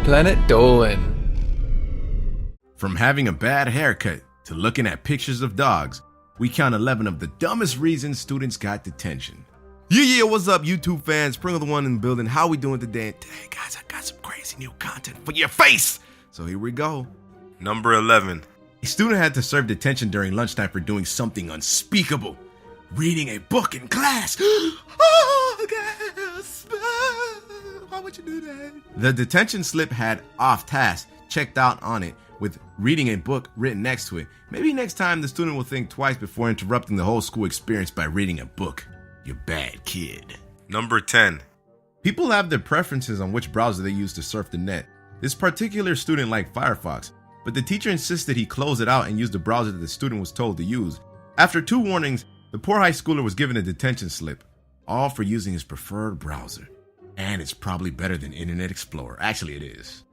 Planet Dolan. From having a bad haircut to looking at pictures of dogs, we count 11 of the dumbest reasons students got detention. Yeah, what's up, YouTube fans? Pringle the one in the building. How we doing today? And today, guys, I got some crazy new content for your face. So here we go. Number 11. A student had to serve detention during lunchtime for doing something unspeakable. Reading a book in class. Oh, gasp. Why would you do that? The detention slip had off task checked out on it with reading a book written next to it. Maybe next time the student will think twice before interrupting the whole school experience by reading a book. You bad kid. Number 10. People have their preferences on which browser they use to surf the net. This particular student liked Firefox, but the teacher insisted he close it out and use the browser that the student was told to use. After 2 warnings, the poor high schooler was given a detention slip, all for using his preferred browser. And it's probably better than Internet Explorer. Actually, it is.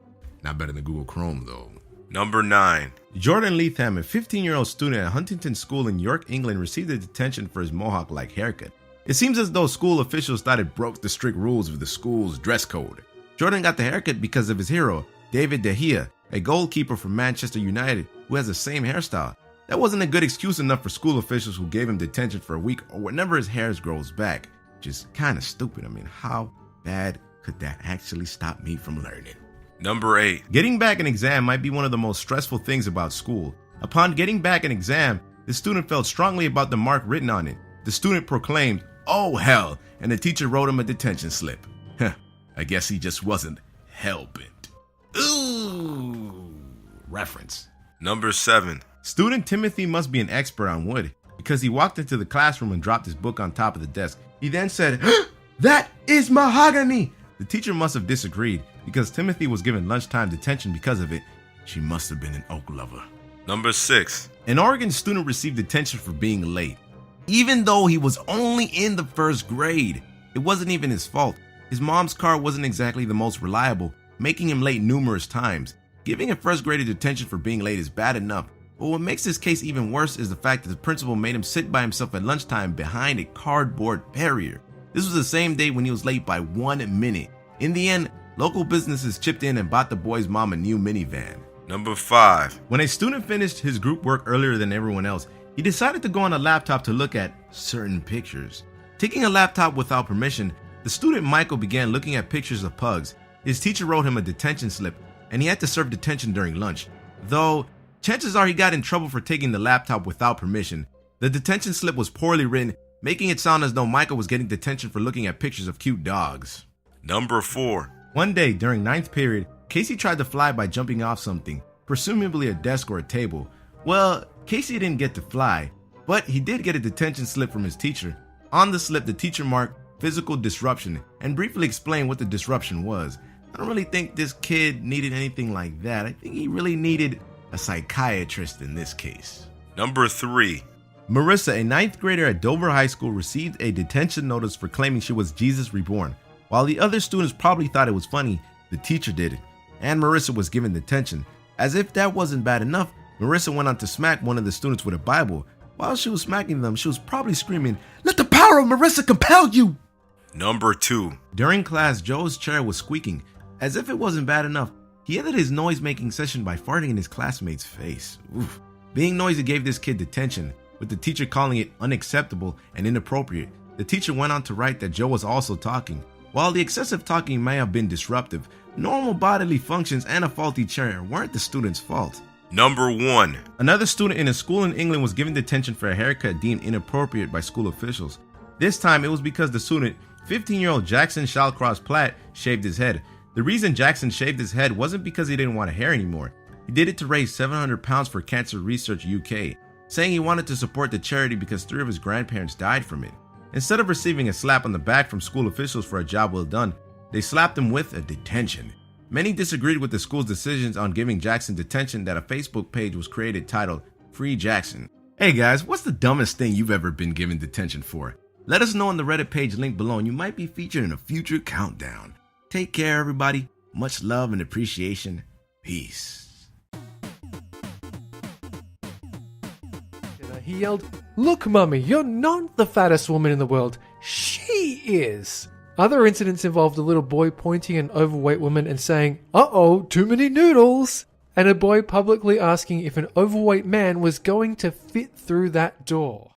Not better than Google Chrome, though. Number 9. Jordan Leatham, a 15-year-old student at Huntington School in York, England, received a detention for his mohawk-like haircut. It seems as though school officials thought it broke the strict rules of the school's dress code. Jordan got the haircut because of his hero, David De Gea, a goalkeeper from Manchester United, who has the same hairstyle. That wasn't a good excuse enough for school officials who gave him detention for a week or whenever his hair grows back. Which is kind of stupid. I mean, how bad could that actually stop me from learning? Number 8. Getting back an exam might be one of the most stressful things about school. Upon getting back an exam, the student felt strongly about the mark written on it. The student proclaimed, "Oh hell," and the teacher wrote him a detention slip. I guess he just wasn't hell-bent. Ooh, reference. Number 7. Student Timothy must be an expert on wood because he walked into the classroom and dropped his book on top of the desk. He then said, "That is mahogany." The teacher must have disagreed because Timothy was given lunchtime detention because of it. She must have been an oak lover. Number 6. An Oregon student received detention for being late, even though he was only in the 1st grade. It wasn't even his fault. His mom's car wasn't exactly the most reliable, making him late numerous times. Giving a 1st grader detention for being late is bad enough, but what makes this case even worse is the fact that the principal made him sit by himself at lunchtime behind a cardboard barrier. This was the same day when he was late by 1 minute. In the end, local businesses chipped in and bought the boy's mom a new minivan. Number 5. When a student finished his group work earlier than everyone else, he decided to go on a laptop to look at certain pictures. Taking a laptop without permission, the student Michael began looking at pictures of pugs. His teacher wrote him a detention slip, and he had to serve detention during lunch. Though, chances are he got in trouble for taking the laptop without permission. The detention slip was poorly written, making it sound as though Michael was getting detention for looking at pictures of cute dogs. Number 4. One day, during 9th period, Casey tried to fly by jumping off something, presumably a desk or a table. Well, Casey didn't get to fly, but he did get a detention slip from his teacher. On the slip, the teacher marked physical disruption and briefly explained what the disruption was. I don't really think this kid needed anything like that. I think he really needed a psychiatrist in this case. Number 3. Marissa, a 9th grader at Dover High School, received a detention notice for claiming she was Jesus Reborn. While the other students probably thought it was funny, the teacher did it, and Marissa was given detention. As if that wasn't bad enough, Marissa went on to smack one of the students with a Bible. While she was smacking them, she was probably screaming, "Let the power of Marissa compel you!" Number 2. During class, Joe's chair was squeaking. As if it wasn't bad enough, he ended his noise-making session by farting in his classmate's face. Oof. Being noisy gave this kid detention, with the teacher calling it unacceptable and inappropriate. The teacher went on to write that Joe was also talking. While the excessive talking may have been disruptive, normal bodily functions and a faulty chair weren't the student's fault. Number 1. Another student in a school in England was given detention for a haircut deemed inappropriate by school officials. This time it was because the student, 15-year-old Jackson Shallcross Platt, shaved his head. The reason Jackson shaved his head wasn't because he didn't want hair anymore. He did it to raise £700 for Cancer Research UK, saying he wanted to support the charity because 3 of his grandparents died from it. Instead of receiving a slap on the back from school officials for a job well done, they slapped him with a detention. Many disagreed with the school's decisions on giving Jackson detention that a Facebook page was created titled Free Jackson. Hey guys, what's the dumbest thing you've ever been given detention for? Let us know on the Reddit page linked below and you might be featured in a future countdown. Take care everybody. Much love and appreciation. Peace. He yelled, "Look, Mummy, you're not the fattest woman in the world. She is." Other incidents involved a little boy pointing at an overweight woman and saying, "Uh-oh, too many noodles," and a boy publicly asking if an overweight man was going to fit through that door.